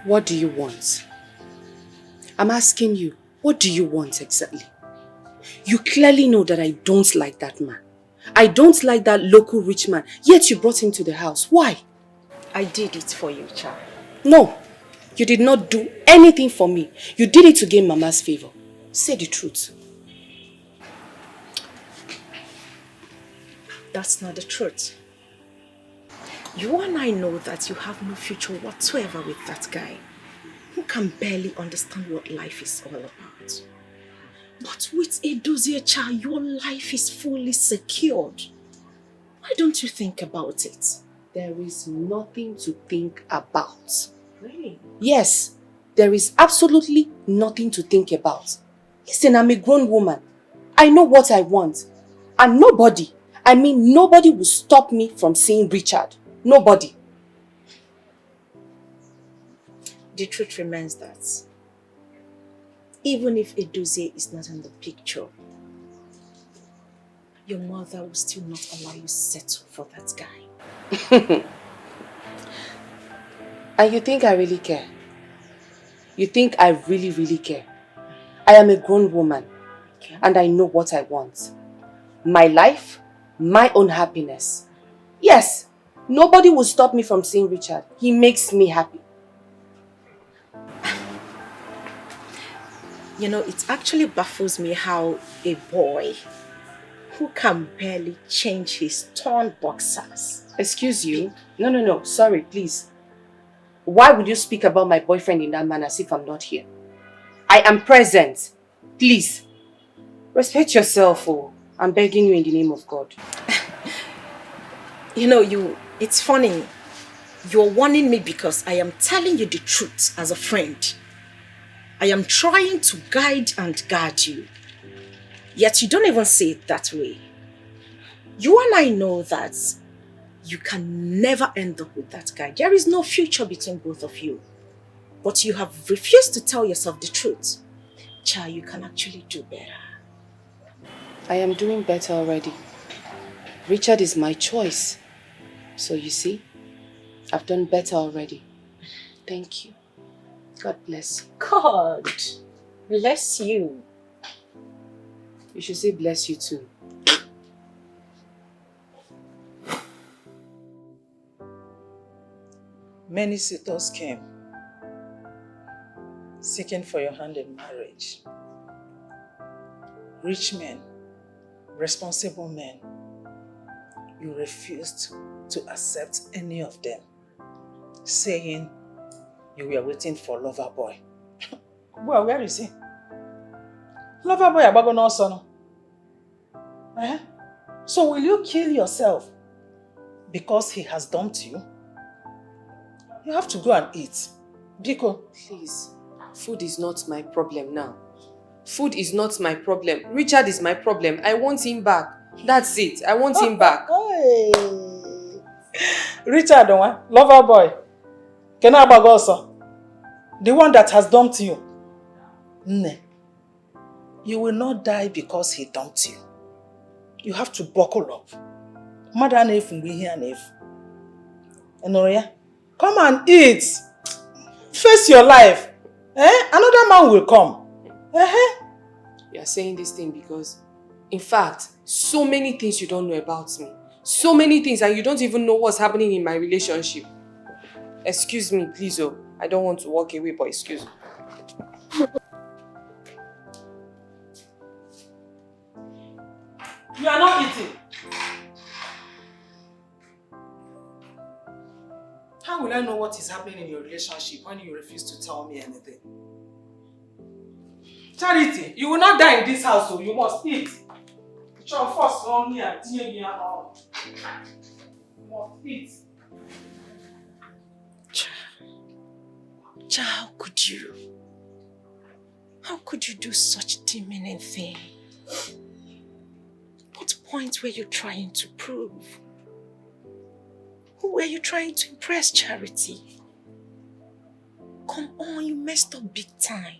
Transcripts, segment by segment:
What do you want? I'm asking you, what do you want exactly? You clearly know that I don't like that man. I don't like that local rich man, yet you brought him to the house. Why? I did it for you, Cha. No, you did not do anything for me. You did it to gain Mama's favor. Say the truth. That's not the truth. You and I know that you have no future whatsoever with that guy who can barely understand what life is all about. But with a dossier child, your life is fully secured. Why don't you think about it? There is nothing to think about. Really? Yes, there is absolutely nothing to think about. Listen, I'm a grown woman. I know what I want. And nobody, I mean nobody will stop me from seeing Richard. Nobody. The truth remains that even if Edozie is not in the picture, your mother will still not allow you to settle for that guy. And you think I really care? You think I really care? I am a grown woman, okay, and I know what I want. My life, my own happiness. Yes, nobody will stop me from seeing Richard. He makes me happy. You know, it actually baffles me how a boy who can barely change his torn boxers. Excuse you? No, sorry, please. Why would you speak about my boyfriend in that manner as if I'm not here? I am present. Please, respect yourself, oh. I'm begging you in the name of God. You know, it's funny. You're warning me because I am telling you the truth as a friend. I am trying to guide and guard you. Yet you don't even see it that way. You and I know that you can never end up with that guy. There is no future between both of you. But you have refused to tell yourself the truth. Cha, you can actually do better. I am doing better already. Richard is my choice. So you see, I've done better already. Thank you. God bless you. God bless you. You should say bless you too. Many suitors came, seeking for your hand in marriage. Rich men, responsible men, you refused to accept any of them, saying you were waiting for lover boy. Well, where is he? Lover boy abago no son. So will you kill yourself because he has dumped you? You have to go and eat. Biko. Please, food is not my problem now. Food is not my problem. Richard is my problem. I want him back. That's it. I want him back. Hey. Richard, lover boy. Kena Godson. The one that has dumped you. Nne. You will not die because he dumped you. You have to buckle up. Mother Nef will be here, Nef. Enoria, come and eat. Face your life. Another man will come. You are saying this thing because, in fact, so many things you don't know about me. So many things, and you don't even know what's happening in my relationship. Excuse me, please, oh. I don't want to walk away, but excuse me. You are not eating. How will I know what is happening in your relationship when you refuse to tell me anything? Charity, you will not die in this house, so you must eat. It's your first on here, you must eat. Cha, how could you? How could you do such demeaning thing? What point were you trying to prove? Who were you trying to impress, Charity? Come on, you messed up big time.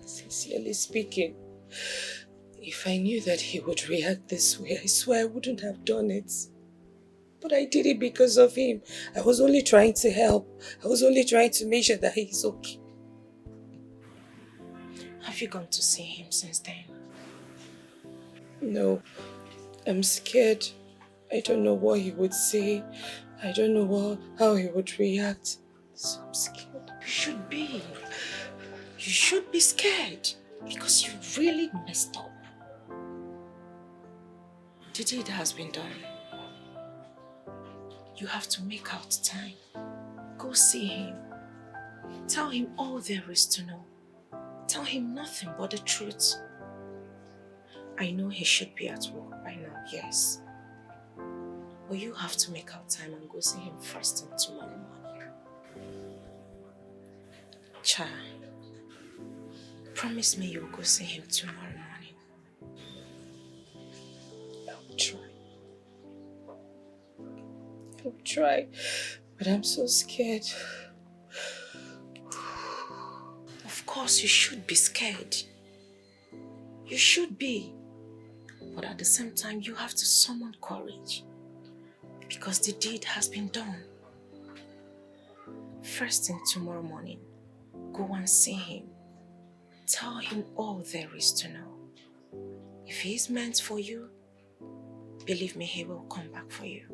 Sincerely speaking, if I knew that he would react this way, I swear I wouldn't have done it. But I did it because of him. I was only trying to help. I was only trying to make sure that he's okay. Have you gone to see him since then? No. I'm scared. I don't know what he would say. I don't know how he would react. So I'm scared. You should be. You should be scared. Because you really messed up. The deed has been done. You have to make out time. Go see him. Tell him all there is to know. Tell him nothing but the truth. I know he should be at work by now, yes. But you have to make out time and go see him first thing tomorrow morning. Cha, promise me you'll go see him tomorrow morning. I'll try. I'll try. But I'm so scared. Of course you should be scared. You should be. But at the same time, you have to summon courage. Because the deed has been done. First thing tomorrow morning, go and see him. Tell him all there is to know. If he is meant for you, believe me, he will come back for you.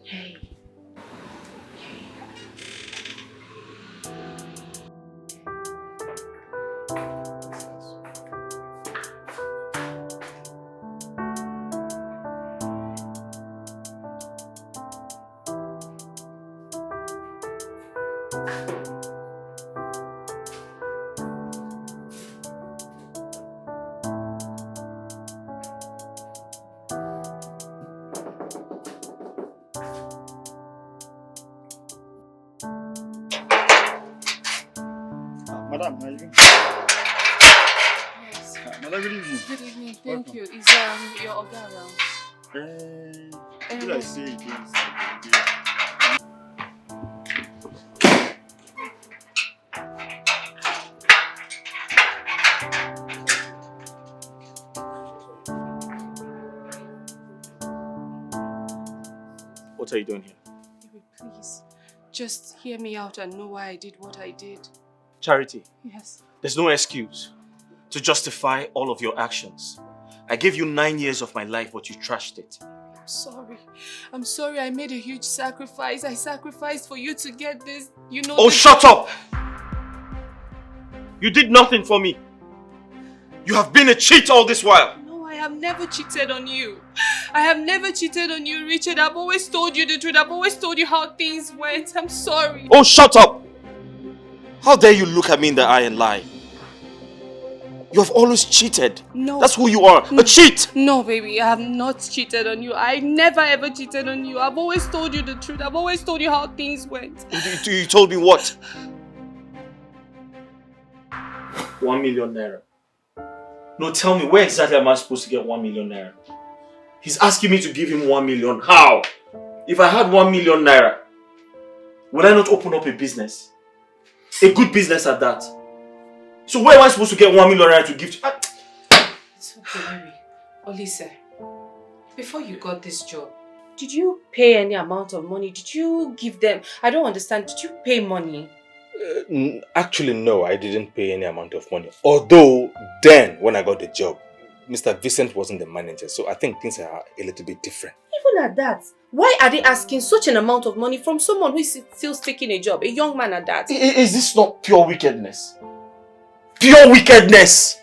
Hey. Madam, how are you doing? Yes. Madam, good evening. Good evening. Thank Welcome. you. Is your Oga around? What did I say again? What are you doing here? Baby, please, just hear me out and know why I did what I did. Charity, Yes. there's no excuse to justify all of your actions. I gave you 9 years of my life, but you trashed it. I'm sorry. I'm sorry I made a huge sacrifice. I sacrificed for you to get this. You know. Oh, shut up! You did nothing for me. You have been a cheat all this while. No, I have never cheated on you. I have never cheated on you, Richard. I've always told you the truth. I've always told you how things went. I'm sorry. Oh, shut up! How dare you look at me in the eye and lie? You have always cheated. No. That's who you are, a cheat! No, baby, I have not cheated on you. I never ever cheated on you. I've always told you the truth. I've always told you how things went. You told me what? 1 million naira. No, tell me, where exactly am I supposed to get 1 million naira? He's asking me to give him 1 million. How? If I had 1 million naira, would I not open up a business? A good business at that. So where am I supposed to get 1 million naira to give to? It's okay, baby. Olise, before you got this job, did you pay any amount of money? Did you give them? I don't understand. Did you pay money? Actually, no, I didn't pay any amount of money. Although, then, when I got the job, Mr. Vincent wasn't the manager, so I think things are a little bit different. Even at that, why are they asking such an amount of money from someone who is still taking a job, a young man at that? Is this not pure wickedness? Pure wickedness!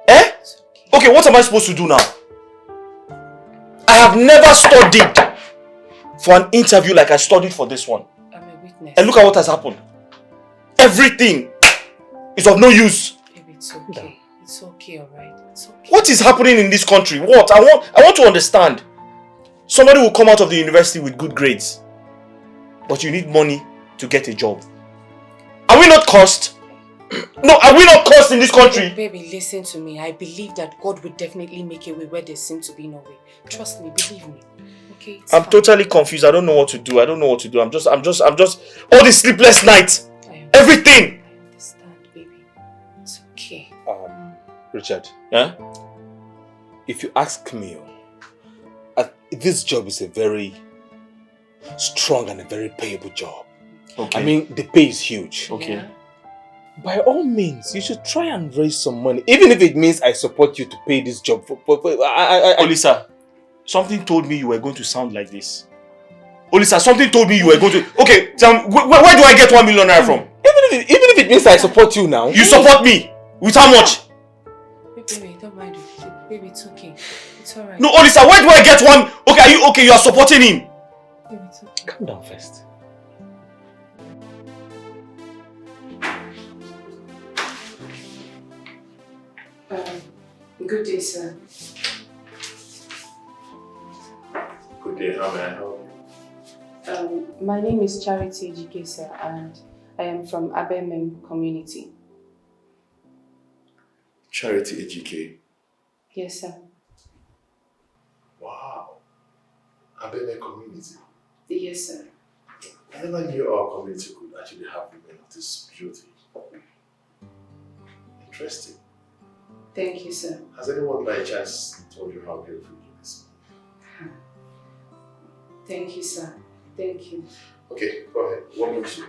Eh? Okay, what am I supposed to do now? I have never studied for an interview like I studied for this one. I'm a witness. And look at what has happened. Everything is of no use. Baby, it's okay. It's okay, alright? It's okay. What is happening in this country? What? I want to understand. Somebody will come out of the university with good grades, but you need money to get a job. Are we not cursed? No, are we not cursed in this country? Baby, listen to me. I believe that God will definitely make a way where there seems to be no way. Trust me, believe me. Okay? I'm totally confused. I don't know what to do. I'm just all these sleepless nights. Everything. I understand, baby. It's okay. Richard. Yeah? if you ask me, this job is a very strong and a very payable job. Okay. I mean, the pay is huge. Okay. Yeah. By all means, you should try and raise some money, even if it means I support you to pay this job. Olisa, something told me you were going to sound like this. Olisa, something told me you were going to... Okay, tell me, where do I get 1 million naira from? Even if it means I support you now. You support me? With how much? Baby, don't mind it. Baby, it's okay. It's alright. No, Olisa, where do I get one? Okay, are you okay? You are supporting him. Baby, it's okay. Calm down first. Good day, sir. Good day, how may I help you? My name is Charity Ejike, sir, and I am from Abemem community. Charity Ejike. Yes, sir. Wow. Abeme community. Yes, sir. I never knew our community could actually have women of this beauty. Interesting. Thank you, sir. Has anyone by chance told you how beautiful you is? Thank you, sir. Thank you. Okay, go ahead. What makes you?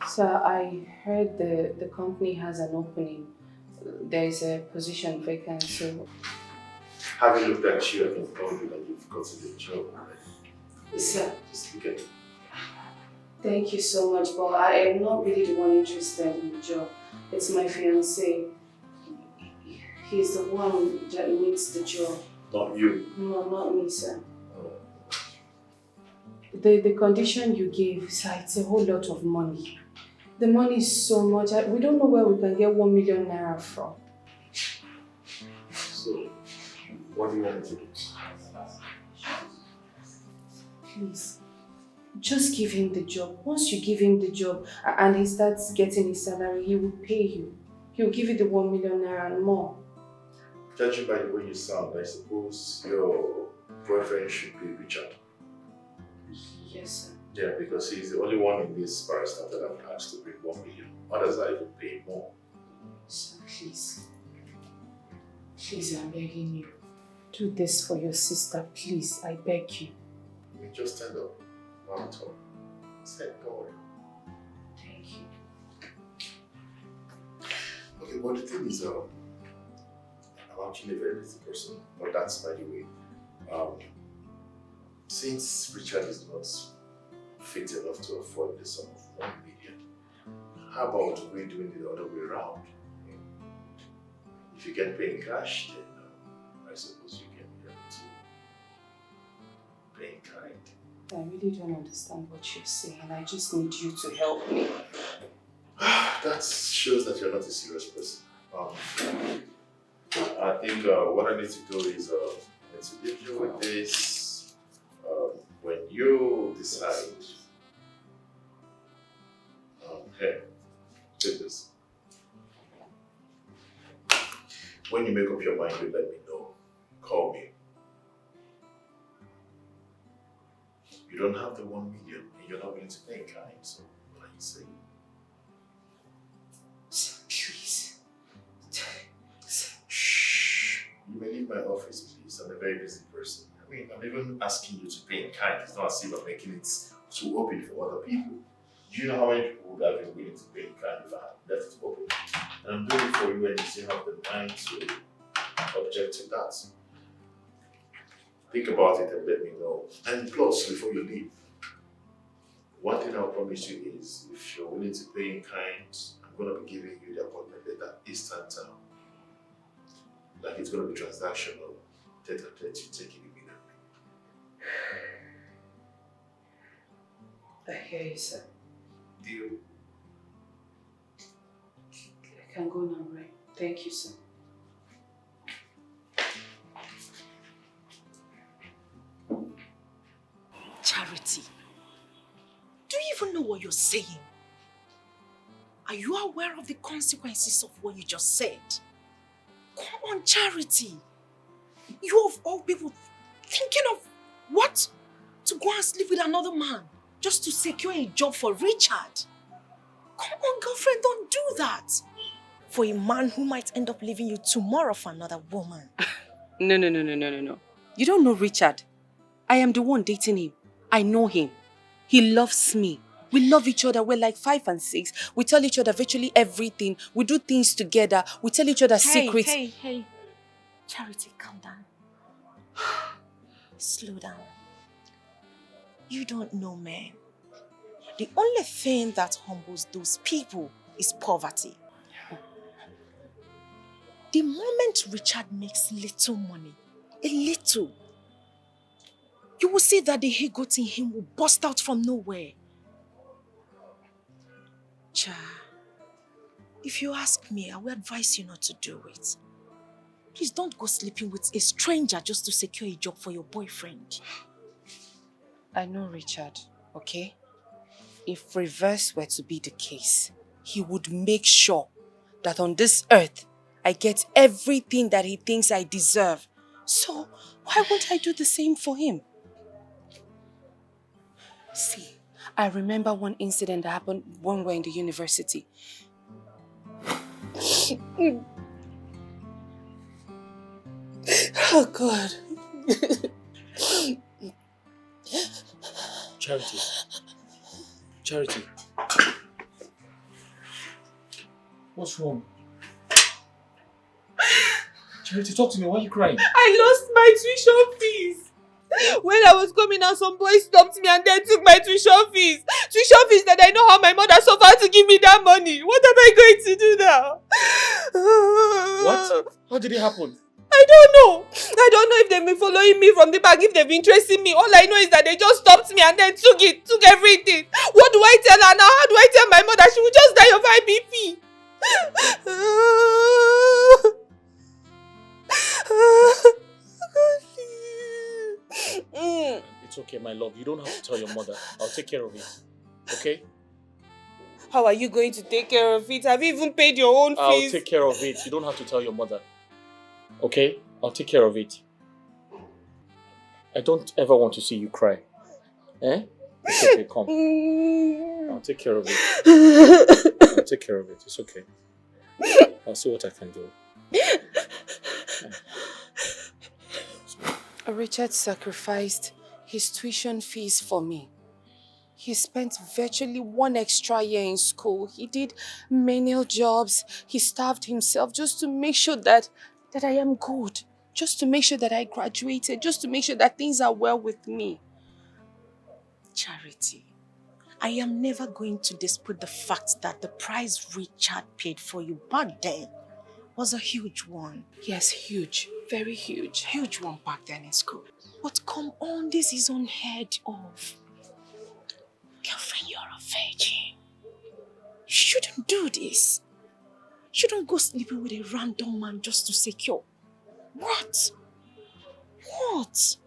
Sir, I heard the company has an opening. There is a position vacant, so... Having looked at you, I can tell you that you've gotten the job already. Sir, Just look at it. thank you so much, but I am not really the one interested in the job. It's my fiancé. He's the one that needs the job. Not you. No, not me, sir. Oh. The condition you gave, sir, it's a whole lot of money. The money is so much. We don't know where we can get 1 million naira from. So, what do you want me to do? Please, just give him the job. Once you give him the job and he starts getting his salary, he will pay you. He will give you the 1 million naira and more. Judging by the way you sound, I suppose your boyfriend should be Richard. Yes, sir. Yeah, because he's the only one in this parastaff that I've asked to bring 1 million. Others are even paying more. Sir, please. Please, I'm begging you. Do this for your sister, please. I beg you. You mean just stand up while we talk. Stand, don't worry. Thank you. Okay, but the thing is, I'm actually a very busy person, but that's by the way. Since Richard is not fit enough to afford the sum of 1 million, how about we doing it the other way around? If you get paid in cash, then I suppose you can be able to pay in kind. I really don't understand what you're saying. I just need you to help me. That shows that you're not a serious person. I think what I need to do is I need to leave you with this. When you decide, hey, take this. When you make up your mind, you let me know. Call me. You don't have the 1 million and you're not willing to pay in kind, so what are you saying? Sir, please. Shh. You may leave my office, please. I'm a very busy person. I mean, I'm even asking you to pay in kind. It's not as if I'm making it too open for other people. Do you know how many people would have been willing to pay in kind if I had left it open? And I'm doing it for you and you still have the mind to object to that. Think about it and let me know. And plus, before you leave, one thing I'll promise you is if you're willing to pay in kind, I'm going to be giving you the appointment letter instant. Like it's going to be transactional. Tete-a-tete, you take it immediately. I hear you, sir. Deal. I can go now, right? Thank you, sir. Charity, do you even know what you're saying? Are you aware of the consequences of what you just said? Come on, Charity. You of all people thinking of what? To go and sleep with another man just to secure a job for Richard? Come on, girlfriend, don't do that. For a man who might end up leaving you tomorrow for another woman. No, no, no, no, no, no, no. You don't know Richard. I am the one dating him. I know him. He loves me. We love each other. We're like 5 and 6. We tell each other virtually everything. We do things together. We tell each other secrets. Hey. Charity, calm down. Slow down. You don't know men. The only thing that humbles those people is poverty. The moment Richard makes little money, a little, you will see that the ego in him will burst out from nowhere. Cha, if you ask me, I will advise you not to do it. Please don't go sleeping with a stranger just to secure a job for your boyfriend. I know Richard, okay? If reverse were to be the case, he would make sure that on this earth, I get everything that he thinks I deserve. So, why won't I do the same for him? See, I remember one incident that happened when we were in the university. Oh, God. Charity. What's wrong? Charity, talk to me. Why are you crying? I lost my tuition fees. When I was coming out, some boys stopped me and then took my tuition fees. Tuition fees that I know how my mother suffered to give me that money. What am I going to do now? What? How did it happen? I don't know. I don't know if they've been following me from the back, if they've been tracing me. All I know is that they just stopped me and then took everything. What do I tell her now? How do I tell my mother? She will just die of IBP. It's okay, my love. You don't have to tell your mother. I'll take care of it. Okay? How are you going to take care of it? Have you even paid your own fees? I'll take care of it. You don't have to tell your mother. Okay? I'll take care of it. I don't ever want to see you cry. Eh? It's okay, come. I'll take care of it. I'll take care of it. It's okay. I'll see what I can do. Richard sacrificed his tuition fees for me. He spent virtually 1 extra year in school. He did menial jobs. He starved himself just to make sure that I am good. Just to make sure that I graduated. Just to make sure that things are well with me. Charity, I am never going to dispute the fact that the price Richard paid for you back then was a huge one. Yes, huge. Very huge. Huge one back then in school. But come on, this is unheard of. Girlfriend, you're a virgin. You shouldn't do this. You shouldn't go sleeping with a random man just to secure. What? What?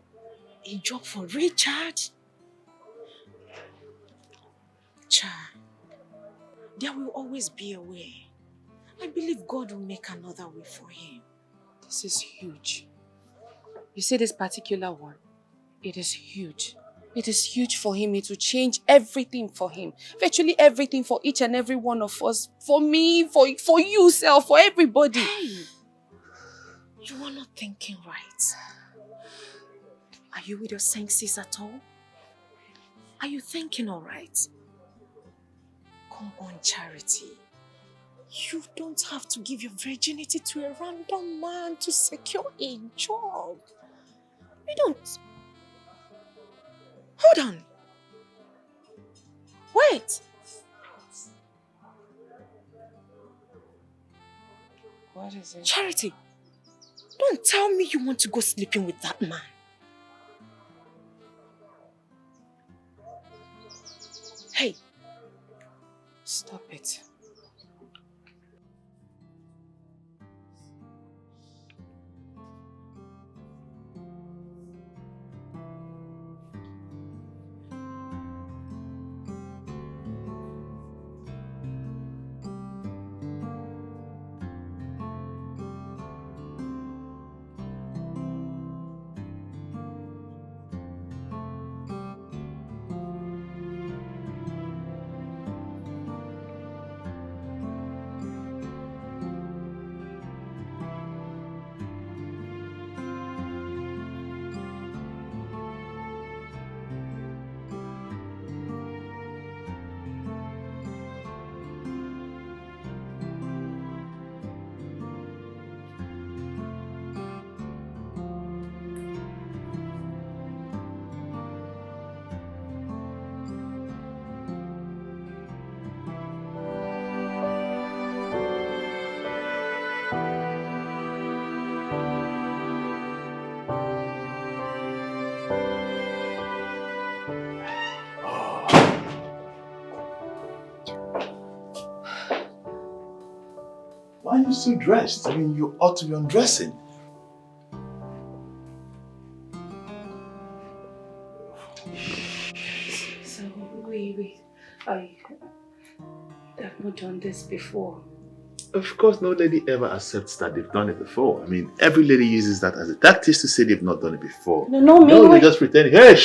A job for Richard? Cha, there will always be a way. I believe God will make another way for him. This is huge. You see this particular one? It is huge. It is huge for him. It will change everything for him. Virtually everything for each and every one of us. For me, for you, self, for everybody. Hey, you are not thinking right. Are you with your senses at all? Are you thinking all right? Come on, Charity. You don't have to give your virginity to a random man to secure a job. You don't. Hold on. Wait. What is it? Charity, don't tell me you want to go sleeping with that man. Hey. Stop it. Why are you still dressed? I mean, you ought to be undressing. So, wait. I've not done this before. Of course, no lady ever accepts that they've done it before. I mean, every lady uses that as a tactic to say they've not done it before. No, you're just pretending. Hey,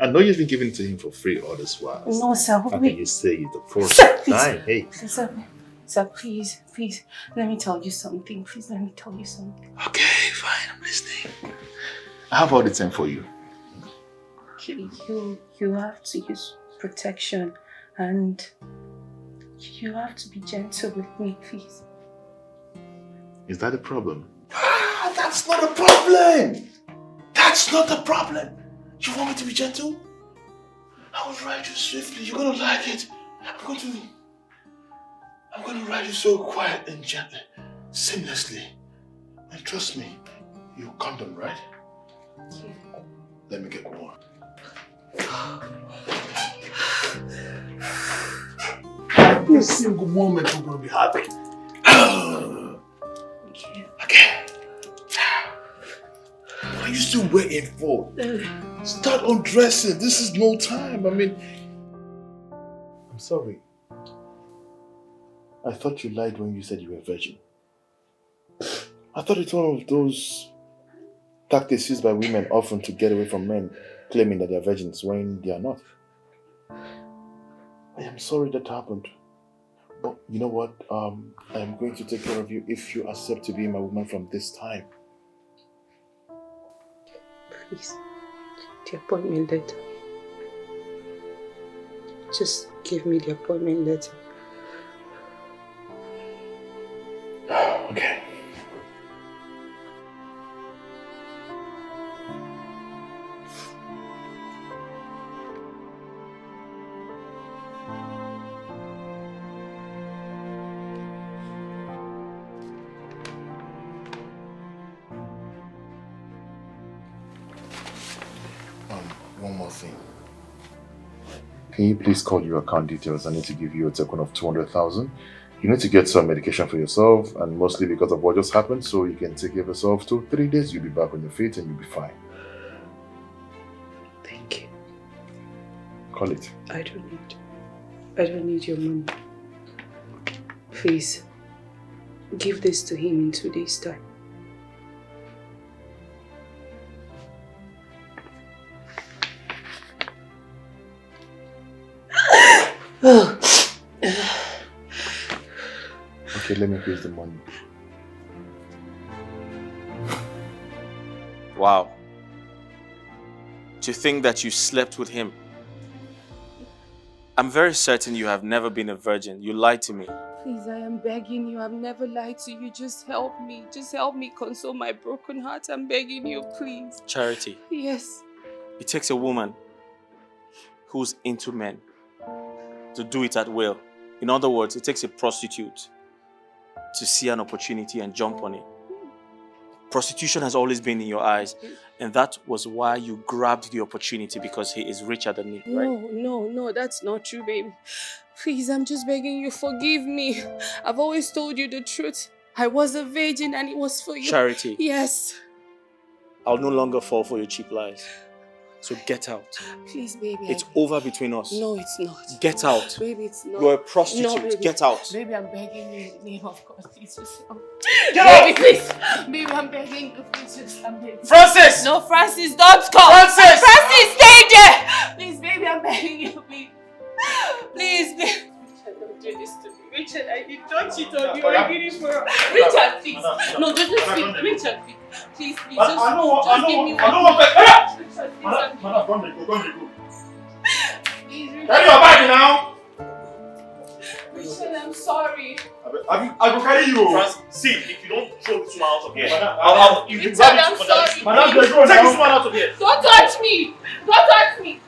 I know you've been giving it to him for free all this while. No, sir. How can you say it's the first time? Hey. Sir, please, let me tell you something. Please, let me tell you something. Okay, fine, I'm listening. I have all the time for you. You have to use protection and you have to be gentle with me, please. Is that a problem? That's not a problem! That's not a problem! You want me to be gentle? I will ride you swiftly. You're gonna like it. I'm gonna ride you so quiet and gently, seamlessly. And trust me, you condom, right? Yeah. Let me get one. Every single moment we're gonna be happy. Okay. What are you still waiting for? Start undressing. This is no time. I mean, I'm sorry. I thought you lied when you said you were a virgin. I thought it's one of those tactics used by women often to get away from men claiming that they are virgins when they are not. I am sorry that happened. But you know what? I am going to take care of you if you accept to be my woman from this time. Please, the appointment letter. Just give me the appointment letter. Okay. One more thing. Can you please call your account details? I need to give you a token of 200,000. You need to get some medication for yourself, and mostly because of what just happened, so you can take care of yourself 2-3 days. You'll be back on your feet and you'll be fine. Thank you. Call it. I don't need your money. Please, give this to him in 2 days' time. Okay, let me use the money. Wow. To think that you slept with him. I'm very certain you have never been a virgin. You lied to me. Please, I am begging you. I've never lied to you. Just help me. Just help me console my broken heart. I'm begging you, please. Charity. Yes. It takes a woman who's into men to do it at will. In other words, it takes a prostitute to see an opportunity and jump on it. Prostitution has always been in your eyes, and that was why you grabbed the opportunity, because he is richer than me, right? No, that's not true, baby. Please, I'm just begging you, forgive me. I've always told you the truth. I was a virgin and it was for you. Charity. Yes. I'll no longer fall for your cheap lies. So get out. Please, baby. It's over between us. No, it's not. Get out. Baby, it's not. You're a prostitute. No, baby. Get out. Baby, I'm begging you in the name of God. Please just help. Get out! Baby, please. Baby, I'm begging you. Please just, I'm begging. Francis! No, Francis, don't come. Francis! Francis, stay there. Please, baby, I'm begging you. Please. Please, baby. Richard, don't do this to me. Richard, I did not cheat on you. I did it for Richard, please. No, just speak. Richard, please. Please, just give me one. I don't want Richard, please. Madam, don't go. Please, Richard. Carry your bag now. Richard, I'm sorry. I will carry you. Francis, see, if you don't throw this woman out of here, Richard, I'm sorry. Madam, Please. go take this woman out of here. Don't touch me. Don't touch me.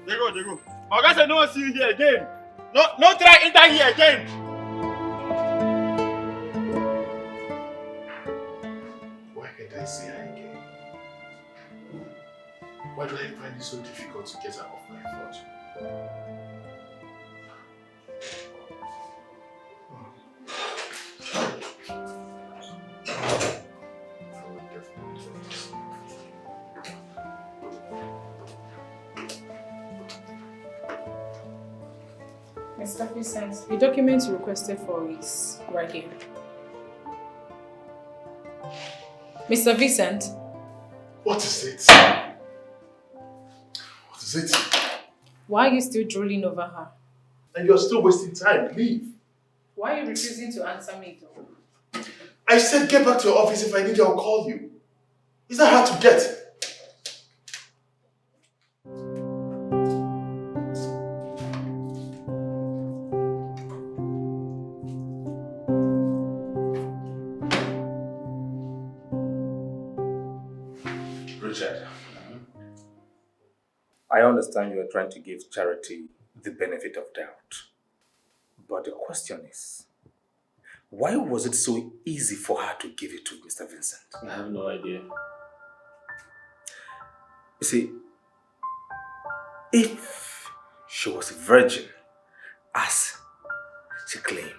They go. My guys, I don't see you here again. No try enter here again. Why can't I see her again? Why do I find it so difficult to get her off my thoughts? Mr. Vincent, the document you requested for is right here. Mr. Vincent? What is it? What is it? Why are you still drooling over her? And you're still wasting time. Leave. Why are you refusing to answer me though? I said get back to your office. If I need you, I'll call you. Is that hard to get? Richard, I understand you are trying to give Charity the benefit of doubt. But the question is, why was it so easy for her to give it to Mr. Vincent? I have no idea. You see, if she was a virgin, as she claimed,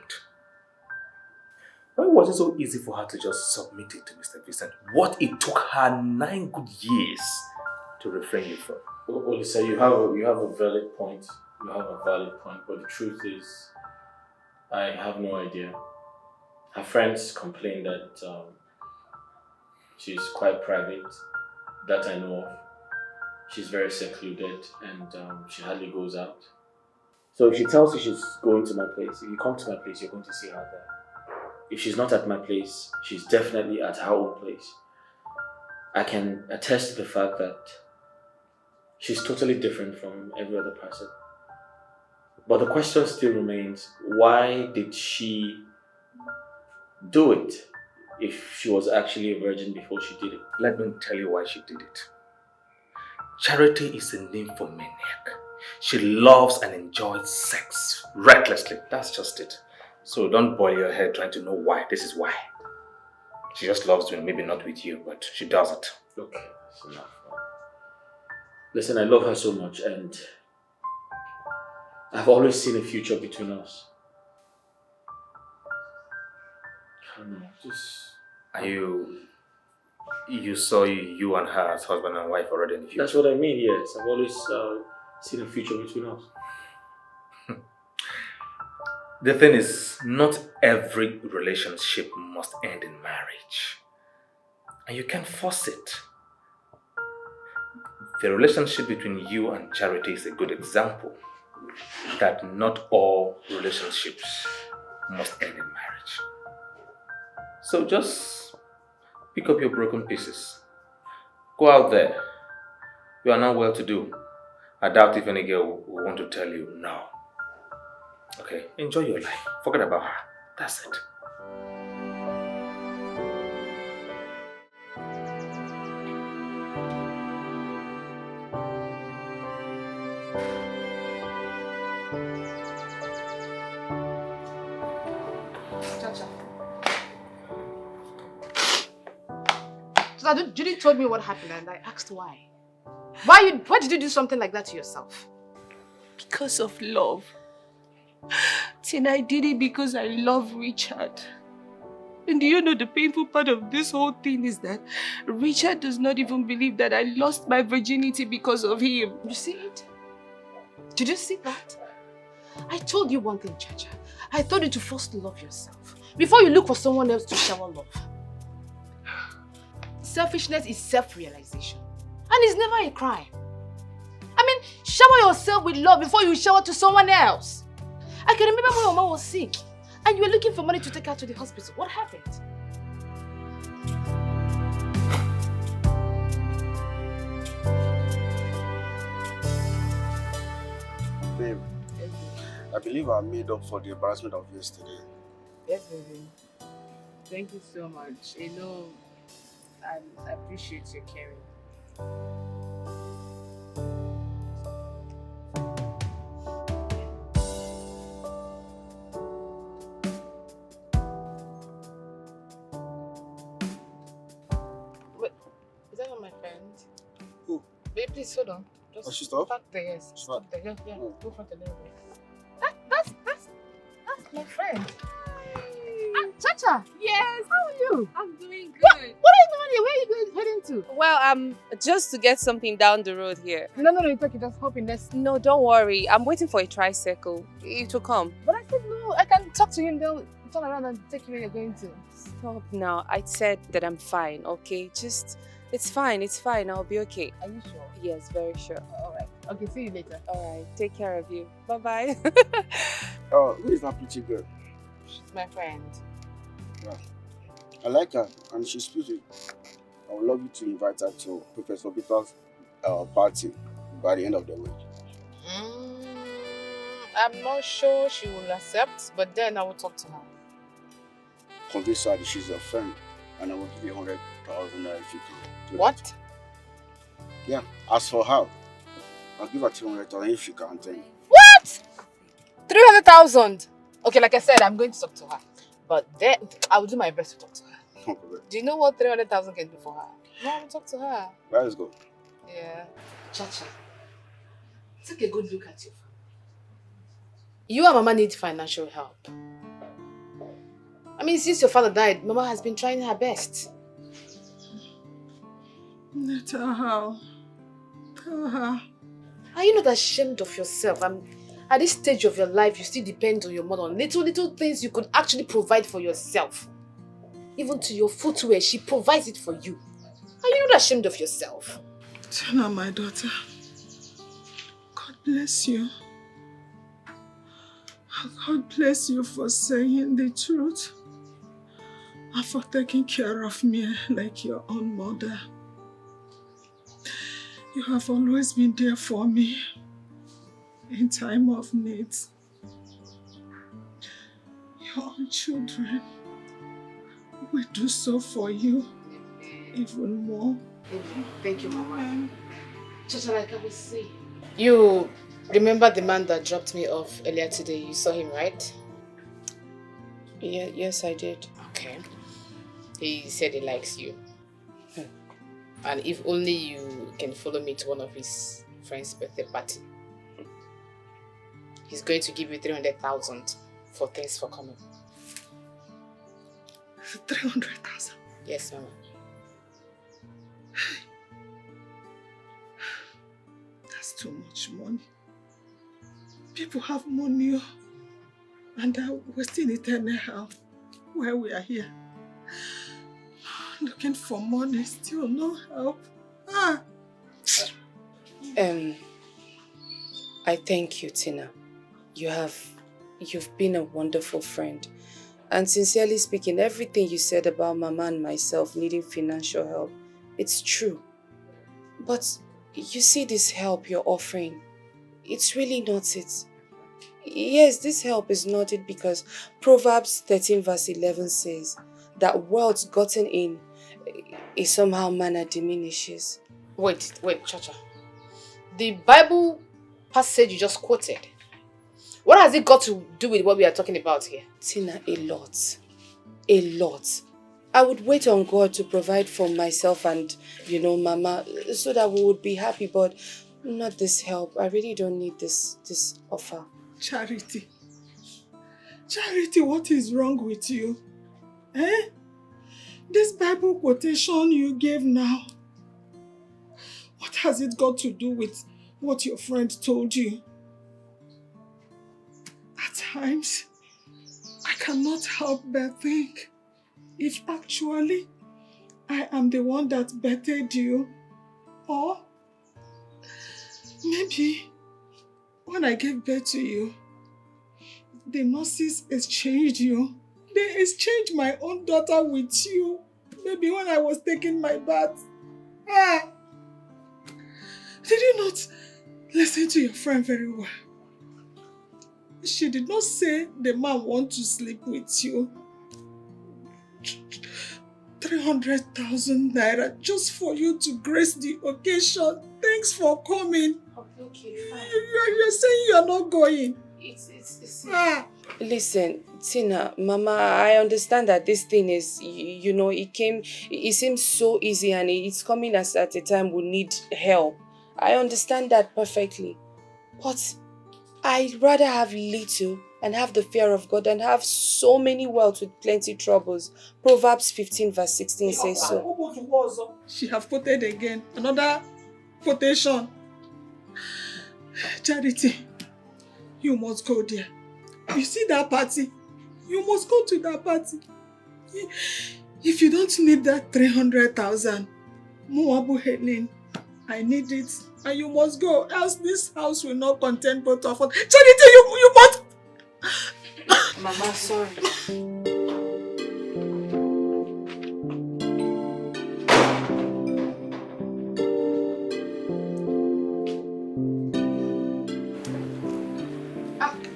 why was it so easy for her to just submit it to Mr. Vincent? What it took her 9 good years to refrain you from? Olisa, you have a valid point. You have a valid point, but the truth is, I have no idea. Her friends complain that she's quite private, that I know of. She's very secluded and she hardly goes out. So if she tells you she's going to my place, if you come to my place, you're going to see her there. If she's not at my place, she's definitely at her own place. I can attest to the fact that she's totally different from every other person. But the question still remains, why did she do it if she was actually a virgin before she did it? Let me tell you why she did it. Charity is a nymphomaniac. She loves and enjoys sex recklessly. That's just it. So don't boil your head trying to know why. This is why. She just loves doing, maybe not with you, but she does it. Okay, that's enough. Listen, I love her so much and I've always seen a future between us. I don't know, Are you saw you and her as husband and wife already in the future? That's what I mean, yes. I've always seen a future between us. The thing is, not every relationship must end in marriage. And you can't force it. The relationship between you and Charity is a good example that not all relationships must end in marriage. So just pick up your broken pieces. Go out there. You are now well to do. I doubt if any girl will want to tell you no. Okay, enjoy your life. Forget about her. That's it. So Judy told me what happened and I asked why. Why did you do something like that to yourself? Because of love. Tina, I did it because I love Richard. And do you know the painful part of this whole thing is that Richard does not even believe that I lost my virginity because of him. You see it? Did you see that? I told you one thing, Chacha. I told you to first love yourself before you look for someone else to shower love. Selfishness is self-realization. And it's never a crime. I mean, shower yourself with love before you shower to someone else. I can remember when Mama was sick and you were looking for money to take her to the hospital. What happened? Babe, I believe I made up for the embarrassment of yesterday. Yes, baby. Thank you so much. You know, I appreciate your caring. Wait, is that not my friend? Who? Babe, please hold on. Just Oh, she stopped? Stop there, yes. She's Stop not- there. Yeah, Oh. go front a little bit. That's my friend. Chacha! Yes! How are you? I'm doing good. What are you doing here? Where are you heading to? to? Well, just to get something down the road here. No, it's okay. Just hop in. No, don't worry. I'm waiting for a tricycle. It will come. But I said no. I can talk to him. They'll turn around and take you where you're going to. Stop now. I said that I'm fine, okay? It's fine. I'll be okay. Are you sure? Yes, very sure. Alright. Okay, see you later. Alright, take care of you. Bye-bye. Oh, who is that pretty girl? She's my friend. Yeah. I like her and she's pretty. I would love you to invite her to Professor Peter's party by the end of the week. I'm not sure she will accept, but then I will talk to her. Convince her that she's your friend and I will give you 100,000 if you can. What? Yeah, as for her, I'll give her 200,000 if she can tell me. What? 300,000? Okay, like I said, I'm going to talk to her. But then, I will do my best to talk to her. Do you know what 300,000 can do for her? No, I will talk to her. Let's go. Yeah. Chacha, take a good look at your family. You and Mama need financial help. I mean, since your father died, Mama has been trying her best. Tell her. Are you not ashamed of yourself? At this stage of your life, you still depend on your mother on little things you could actually provide for yourself. Even to your footwear, she provides it for you. Are you not ashamed of yourself? Tina, my daughter, God bless you. God bless you for saying the truth and for taking care of me like your own mother. You have always been there for me in time of need. Your own children will do so for you even more. Amen. Thank you, Mama. Chacha, like I was saying. You remember the man that dropped me off earlier today? You saw him, right? Yeah, yes, I did. Okay. He said he likes you. And if only you can follow me to one of his friend's birthday party. He's going to give you 300,000 for thanks for coming. 300,000? Yes, Mama. That's too much money. People have money and are wasting it anyhow while we are here. Looking for money, still no help. I thank you, Tina. You've been a wonderful friend. And sincerely speaking, everything you said about Mama and myself needing financial help, it's true. But you see this help you're offering, it's really not it. Yes, this help is not it because Proverbs 13 verse 11 says that wealth gotten in is somehow manner diminishes. Wait, Chacha. The Bible passage you just quoted, what has it got to do with what we are talking about here? Tina, a lot. A lot. I would wait on God to provide for myself and, Mama, so that we would be happy, but not this help. I really don't need this offer. Charity, what is wrong with you? This Bible quotation you gave now, what has it got to do with what your friend told you? At times, I cannot help but think if actually I am the one that bettered you, or maybe when I gave birth to you, the nurses exchanged you. They exchanged my own daughter with you. Maybe when I was taking my bath. Did you not listen to your friend very well? She did not say the man wants to sleep with you. 300,000 naira just for you to grace the occasion. Thanks for coming. Okay, fine. You're saying you're not going. It's Listen, Tina, Mama, I understand that this thing is, it seems so easy and it's coming at a time we need help. I understand that perfectly. But I'd rather have little and have the fear of God and have so many wealth with plenty troubles. Proverbs 15 verse 16 says so. She have quoted again. Another quotation. Charity, you must go there. You see that party? You must go to that party. If you don't need that 300,000, Moabu Helen, I need it. And you must go, else this house will not contain both of us. Charity, you must... Mama, sorry.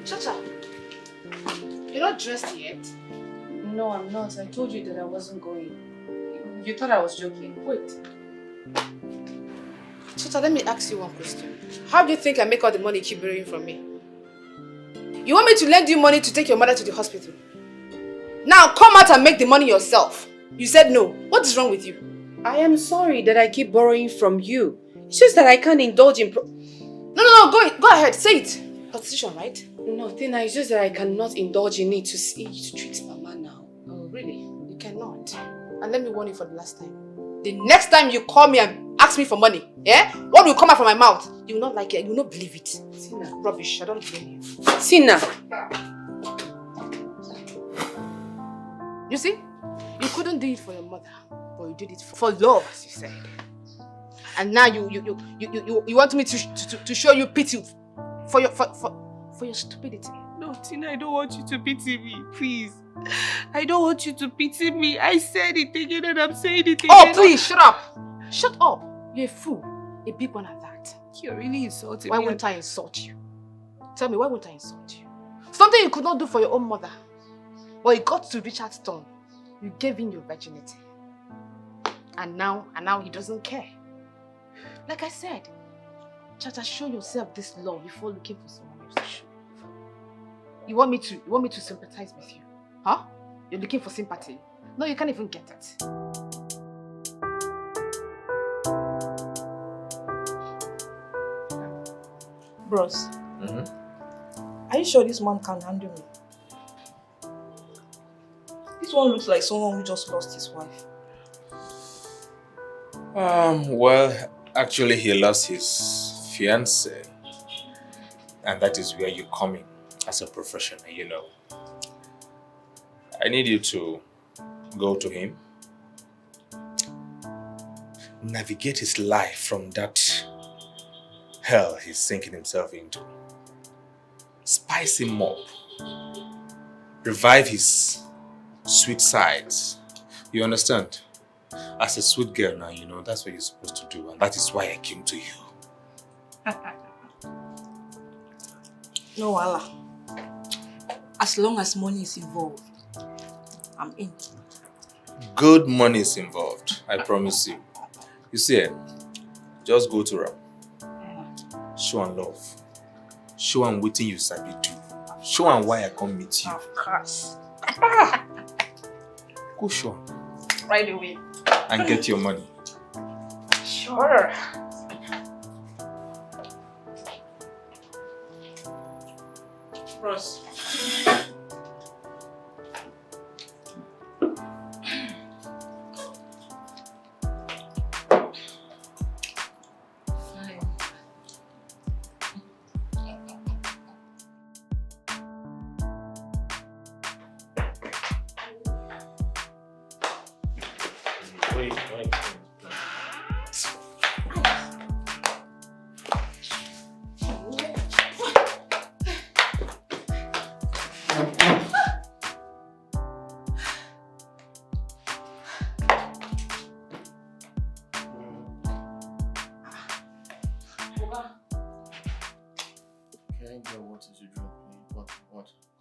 Chacha, you're not dressed yet? No, I'm not. I told you that I wasn't going. You thought I was joking. Wait. Chacha, let me ask you one question. How do you think I make all the money you keep borrowing from me? You want me to lend you money to take your mother to the hospital? Now come out and make the money yourself. You said no. What is wrong with you? I am sorry that I keep borrowing from you. It's just that I can't indulge in No, go ahead, say it. Prostitution, right? No, Tina, it's just that I cannot indulge in it to treat Mama now. Oh, really? You cannot. And let me warn you for the last time. The next time you call me and ask me for money, what will come out from my mouth? You will not like it, you will not believe it. Tina. Rubbish, I don't blame you. Tina. You see? You couldn't do it for your mother, but you did it for love, as you said. And now you want me to show you pity for your stupidity. No, Tina, I don't want you to pity me, please. I don't want you to pity me. I said it again and I'm saying it again. Oh, please, shut up. Shut up. You're a fool. A big one at that. You're really insulting me. Why won't I insult you? Tell me, why won't I insult you? Something you could not do for your own mother. But it got to Richard's turn. You gave him your virginity. And now he doesn't care. Like I said, Chacha, show yourself this love before looking for someone else to show. You want me to sympathize with you? Huh? You're looking for sympathy? No, you can't even get it. Bros, are you sure this man can handle me? This one looks like someone who just lost his wife. Well, actually he lost his fiancée. And that is where you come in as a professional, you know. I need you to go to him, navigate his life from that hell he's sinking himself into. Spice him up. Revive his sweet sides. You understand? As a sweet girl now, you know, that's what you're supposed to do. And that is why I came to you. No, Allah. As long as money is involved, I'm in. Good money is involved, I promise you. You see, just go to Ram. Show and love. Show and waiting you sabi do. Show and why I come meet you. Of course. Go show. Right away. And get your money. Sure. Bros.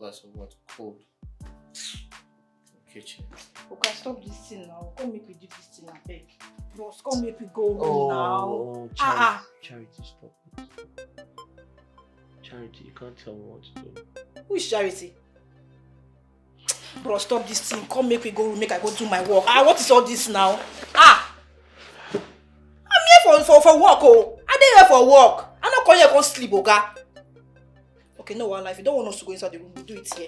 glass of water, cold. Kitchen. Okay, stop this thing now. Come make me do this thing, I beg. Bros, come make me go home now. Oh, Charity, stop. Charity, you can't tell me what to do. Who is Charity? Bro, stop this thing. Come make me go home, make I go do my work. What is all this now? I'm here for work, oh. I'm here for work. I'm not going here to sleep, okay? Okay, no, well, if you don't want us to go inside the room, we'll do it here.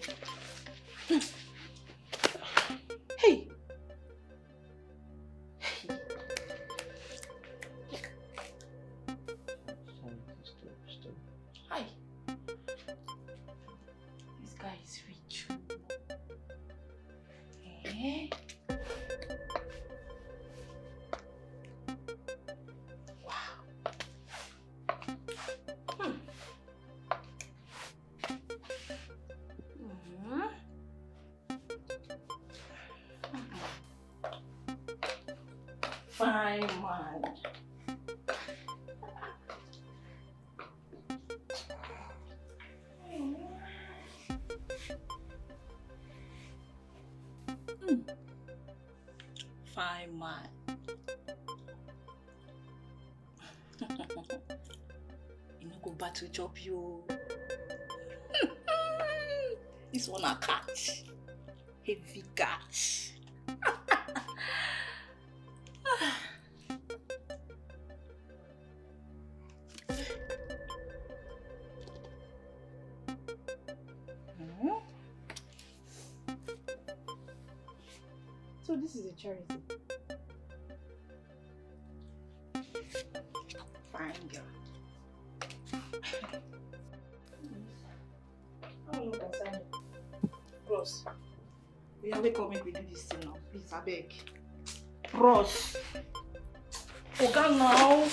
Hey! Hi. This guy is rich. Eh? Fine man. Fine man. You no go battle chop you. This one a cat. Heavy cat. So this is a charity. Fine girl. How long can sign it? Bros, we have come make we do this thing now. Please, I beg. Bros. Oga now.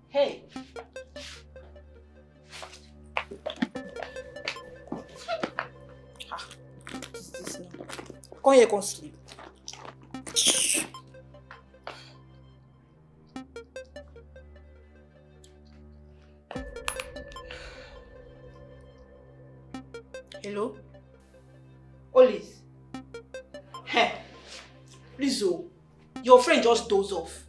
Hey. What is this now? Come here, come sleep. Hello? Olis? Hey, please, oh, your friend just dozed off.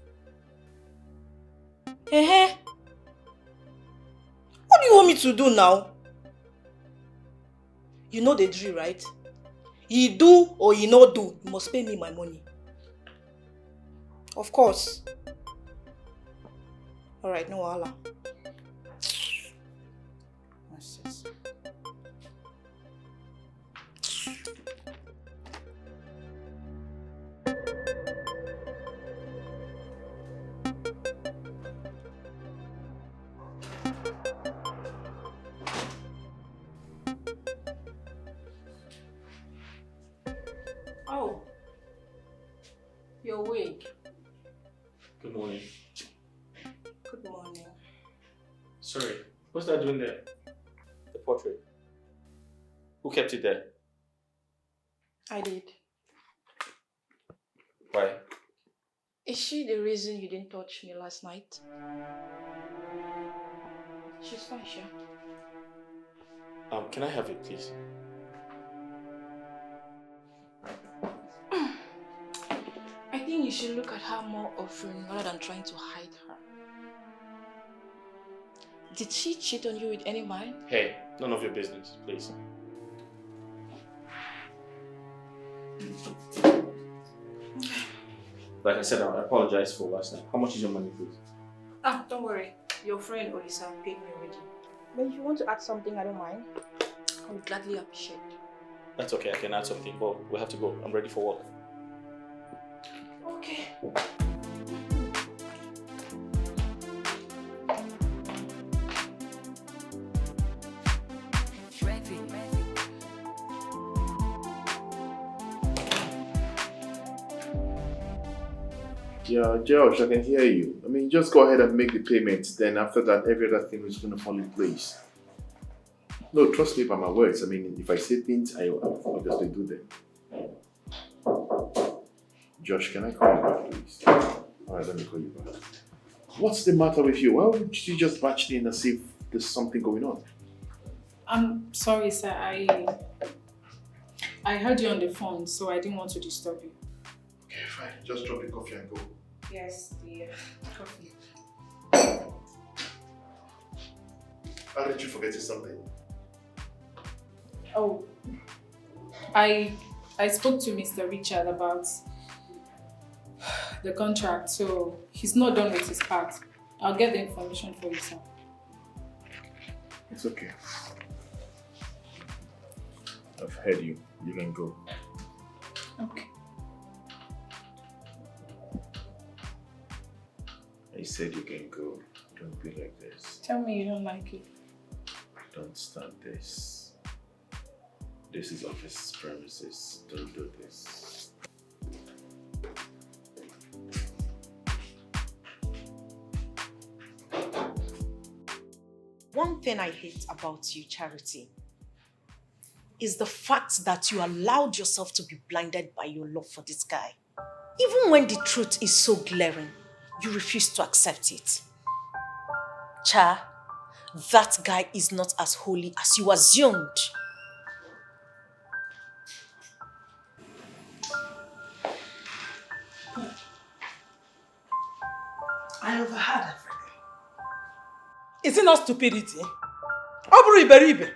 What do you want me to do now? You know the drill, right? You do or you not do, you must pay me my money. Of course. Alright, no wahala. Nonsense. Oh, you're awake. Good morning. Good morning. Sorry, what's that doing there? The portrait. Who kept it there? I did. Why? Is she the reason you didn't touch me last night? She's fine, sure. Can I have it, please? I think you should look at her more often rather than trying to hide her. Did she cheat on you with any man? Hey, none of your business, please. Like I said, I apologize for last night. How much is your money, please? Ah, don't worry. Your friend Olisa paid me already. But if you want to add something, I don't mind. I would gladly appreciate. That's okay, I can add something, but we have to go. I'm ready for work. Okay. Yeah, Josh, I can hear you. I mean, just go ahead and make the payments. Then after that, every other thing is going to fall in place. No, trust me by my words. I mean, if I say things, I obviously do them. Josh, can I call you back, please? Alright, let me call you back. What's the matter with you? Why would you just barge in as if there's something going on? I'm sorry, sir. I heard you on the phone, so I didn't want to disturb you. Okay, fine. Just drop the coffee and go. Yes, dear. Coffee. How did you forget something? Oh, I spoke to Mr. Richard about the contract, so he's not done with his part. I'll get the information for you, sir. It's okay. I've heard you. You can go. Okay. I said you can go. Don't be like this. Tell me you don't like it. Don't start this. This is office premises. Don't do this. One thing I hate about you, Charity, is the fact that you allowed yourself to be blinded by your love for this guy. Even when the truth is so glaring, you refuse to accept it. Cha, that guy is not as holy as you assumed. I overheard everything. Is it not stupidity? Obru iberibe.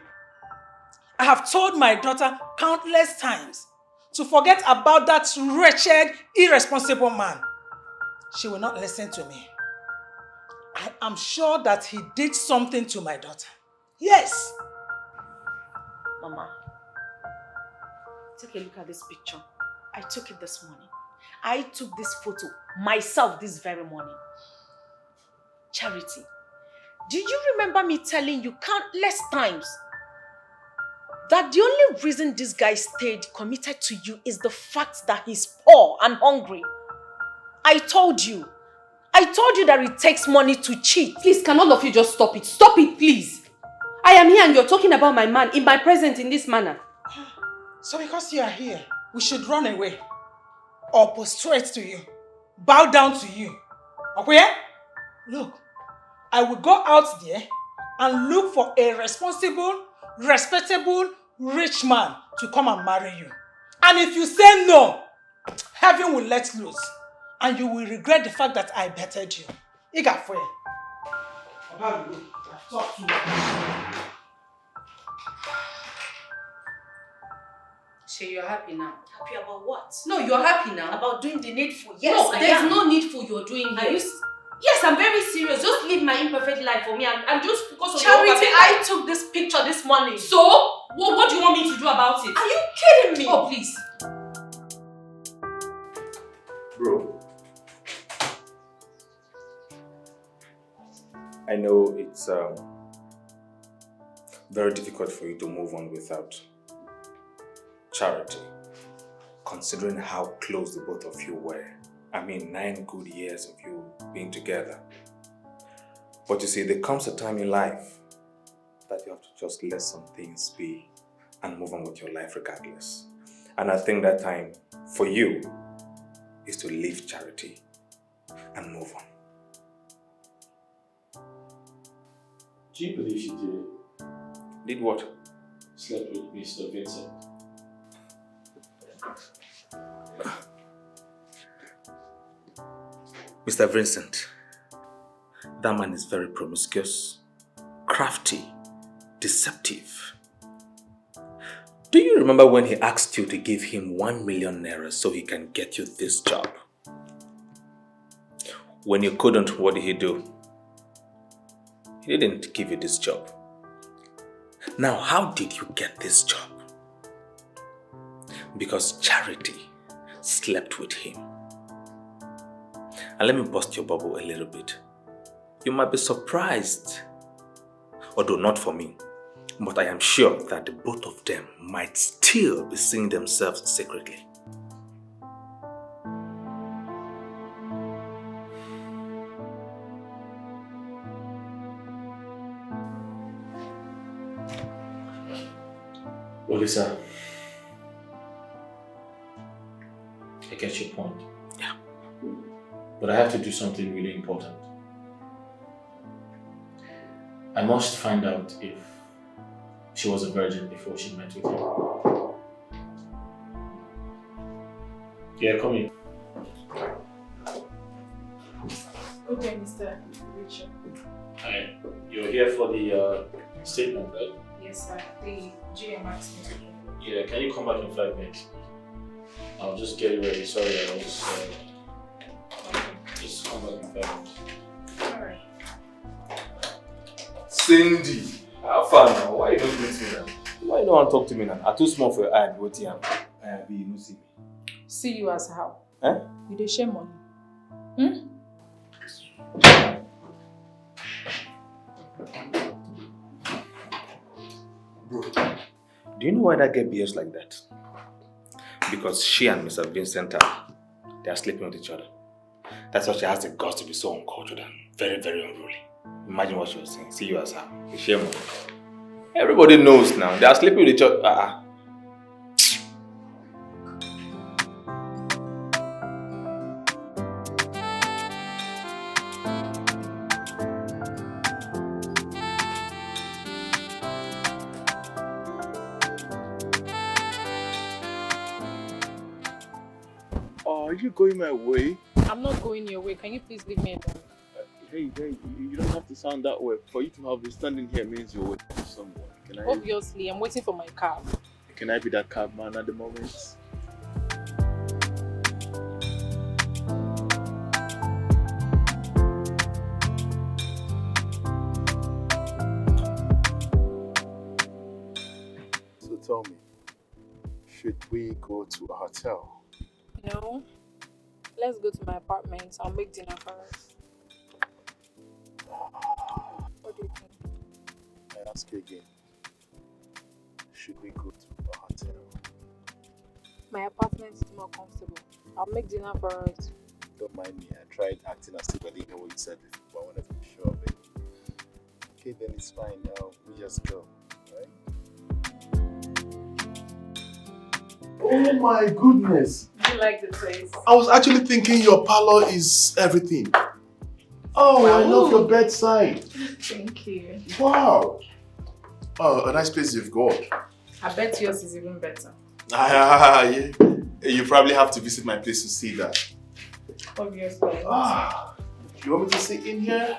I have told my daughter countless times to forget about that wretched, irresponsible man. She will not listen to me. I am sure that he did something to my daughter. Yes. Mama, take a look at this picture. I took it this morning. I took this photo myself this very morning. Charity, do you remember me telling you countless times that the only reason this guy stayed committed to you is the fact that he's poor and hungry? I told you that it takes money to cheat. Please, can all of you just stop it? Stop it, please. I am here and you're talking about my man in my presence in this manner. So because you are here, we should run away or prostrate to you, bow down to you. Okay? Look, I will go out there and look for a responsible, respectable, rich man to come and marry you. And if you say no, heaven will let loose. And you will regret the fact that I bettered you. Igafoye. I've talked to you. Shay, you're happy now. Happy about what? No, you're happy now. About doing the needful. Yes, no, there's no needful you're doing here. Are you... Yes, I'm very serious. Just live my imperfect life for me and just focus on Charity, your perfect I life. took this picture this morning. So? What do you want me to do about it? Are you kidding me? Oh, please. Bro, I know it's very difficult for you to move on without Charity, considering how close the both of you were. I mean, 9 good years of you being together. But you see, there comes a time in life that you have to just let some things be and move on with your life regardless. And I think that time for you is to leave Charity and move on. Do you believe she did it? Did what? Slept with Mr. Vincent. Mr. Vincent, that man is very promiscuous, crafty, deceptive. Do you remember when he asked you to give him 1 million naira so he can get you this job? When you couldn't, what did he do? He didn't give you this job. Now, how did you get this job? Because Charity slept with him. And let me bust your bubble a little bit. You might be surprised, although not for me, but I am sure that the both of them might still be seeing themselves secretly. Olisa, I get your point. Yeah. But I have to do something really important. I must find out if she was a virgin before she met with him. Yeah, come in. Okay, Mr. Richard. Hi. You're here for the statement, right? Yes, sir. The GM asked me to. Yeah, can you come back in 5 minutes? I'll just get it ready. Sorry, I was Alright. Cindy, how far now? Why you don't greet me now? Why you don't want to talk to me now? I'm too small for your eye. What you have? You no see me. See you as how? Eh? You dey share money. Hmm? Bro, do you know why that girl behaves like that? Because she and Mr. Vincent they are sleeping with each other. That's why she has the guts to be so uncultured and very, very unruly. Imagine what she was saying. See you as her. They share money. Everybody knows now. They are sleeping with each other. Are you going my way? I'm not going your way. Can you please leave me alone? Hey, you don't have to sound that way. For you to have been standing here means you're waiting for someone. Obviously, I'm waiting for my cab. Can I be that cab man at the moment? So tell me, should we go to a hotel? No. Let's go to my apartment. I'll make dinner for us. What do you think? I ask you again, should we go to a hotel? My apartment is more comfortable. I'll make dinner for us. Don't mind me, I tried acting as if I didn't hear what you said before, but I wanted to be sure of it. Okay, then it's fine. Now we just go, right? Oh my goodness! Do you like the place? I was actually thinking your parlor is everything. Oh, wow. I love your bedside. Thank you. Wow. Oh, a nice place you've got. I bet yours is even better. Yeah. You probably have to visit my place to see that. Obviously. You want me to sit in here?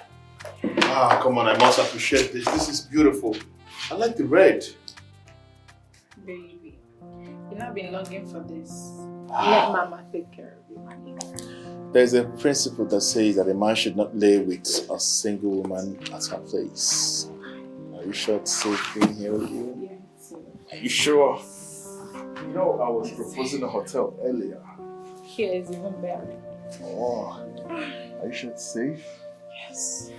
Come on, I must appreciate this. This is beautiful. I like the red. Baby, you've not been longing for this. Let Mama take care of you, honey. There's a principle that says that a man should not lay with a single woman at her place. Are you sure it's safe being here with you? Yes. Are you sure? You know, I was proposing a hotel earlier. Here is even better. Oh, are you sure it's safe? Yes.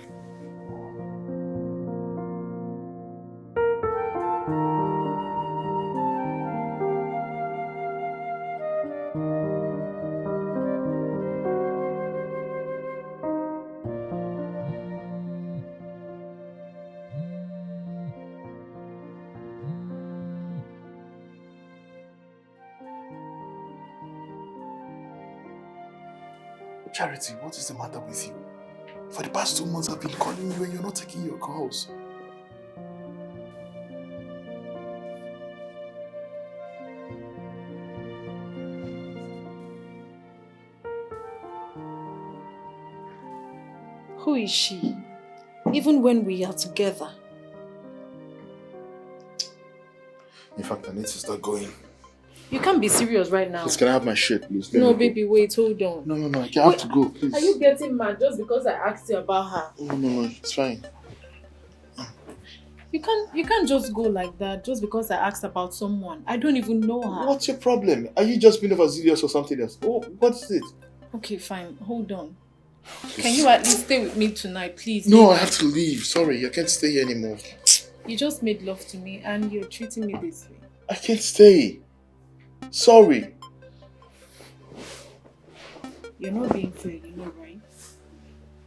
Charity, what is the matter with you? For the past 2 months I've been calling you and you're not taking your calls. Who is she? Even when we are together. In fact, I need to start going. You can't be serious right now. Please, can I have my shirt, please? No, baby, wait, hold on. No, I have to go, please. Are you getting mad just because I asked you about her? No, it's fine. You can't just go like that just because I asked about someone. I don't even know her. What's your problem? Are you just being overzealous or something else? Oh, what is it? Okay, fine. Hold on. Can you at least stay with me tonight, please? No, I have to leave. Sorry, I can't stay here anymore. You just made love to me and you're treating me this way. I can't stay. Sorry. You're not being fair, you know, right?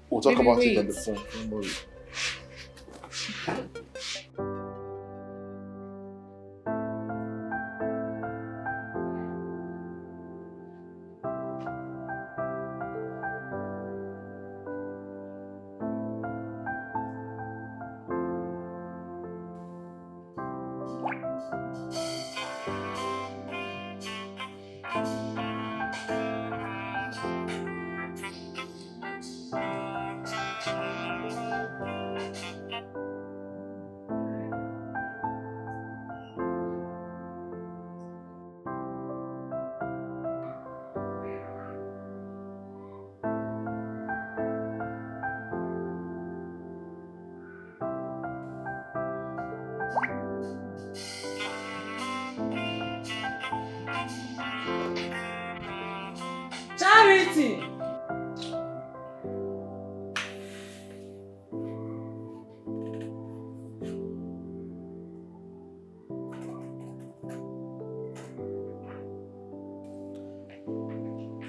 We'll talk Baby, about wait. it on the phone. Don't worry. waiting.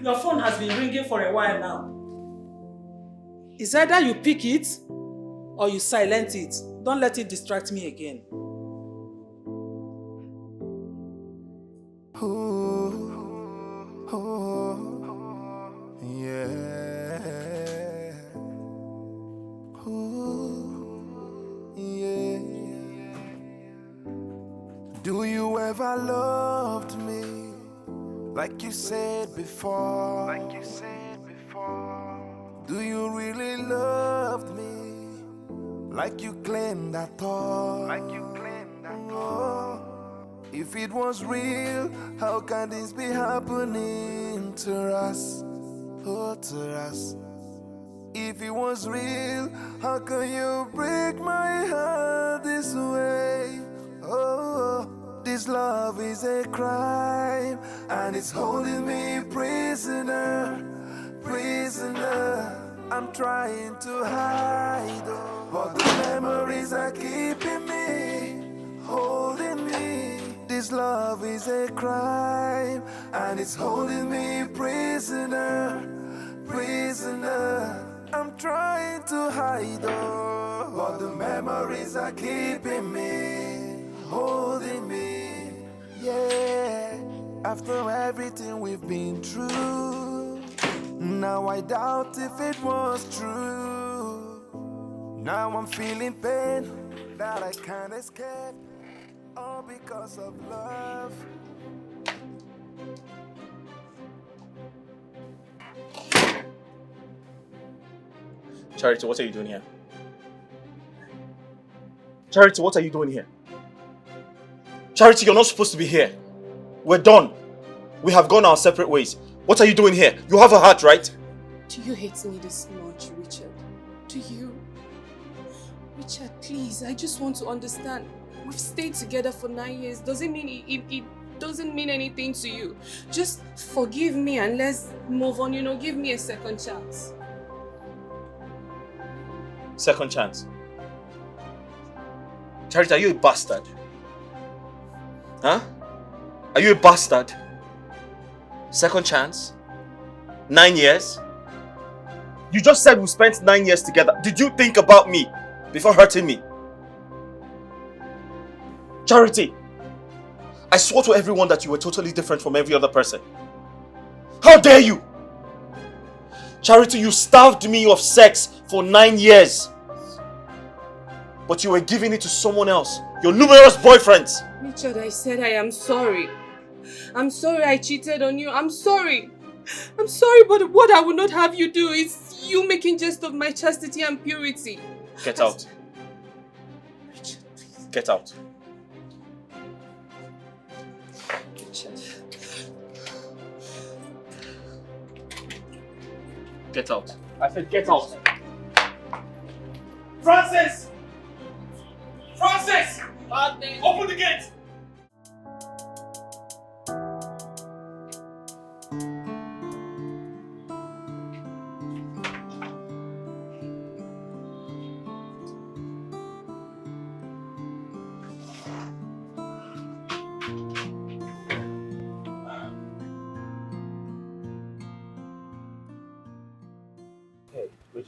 Your phone has been ringing for a while now. It's either you pick it or you silence it. Don't let it distract me again. Do you ever loved me like you said before? Do you really loved me like you claimed I thought? Oh, if it was real, how can this be happening to us? Oh, to us. If it was real, how can you break my heart this way? Oh, this love is a crime, and it's holding me prisoner. I'm trying to hide, but the memories are keeping me, holding me. This love is a crime, and it's holding me prisoner. I'm trying to hide, but the memories are keeping me, holding me. Yeah, after everything we've been through, now I doubt if it was true. Now I'm feeling pain that I can't escape, all because of love. Charity, what are you doing here? Charity, what are you doing here? Charity, you're not supposed to be here. We're done. We have gone our separate ways. What are you doing here? You have a heart, right? Do you hate me this much, Richard? Do you? Richard, please, I just want to understand. We've stayed together for 9 years. Doesn't mean it doesn't mean anything to you. Just forgive me and let's move on, give me a second chance. Second chance. Charity, are you a bastard? Huh? Are you a bastard? Second chance? 9 years? You just said we spent 9 years together. Did you think about me before hurting me? Charity, I swore to everyone that you were totally different from every other person. How dare you? Charity, you starved me of sex for 9 years. But you were giving it to someone else. Your numerous boyfriends. Richard, I said I am sorry. I'm sorry I cheated on you. I'm sorry. I'm sorry, but what I would not have you do is you making jest of my chastity and purity. Get out. Richard, please. Get out. Richard. Get out. I said get out. Francis! Francis! Open the gate! Hey, Rich.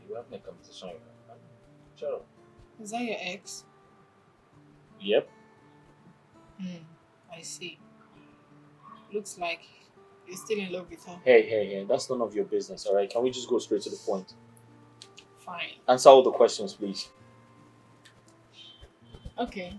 You having a conversation with her? Shut up. Is that your ex? Yep. I see. Looks like you're still in love with her. Hey, that's none of your business, alright? Can we just go straight to the point? Fine. Answer all the questions, please. Okay.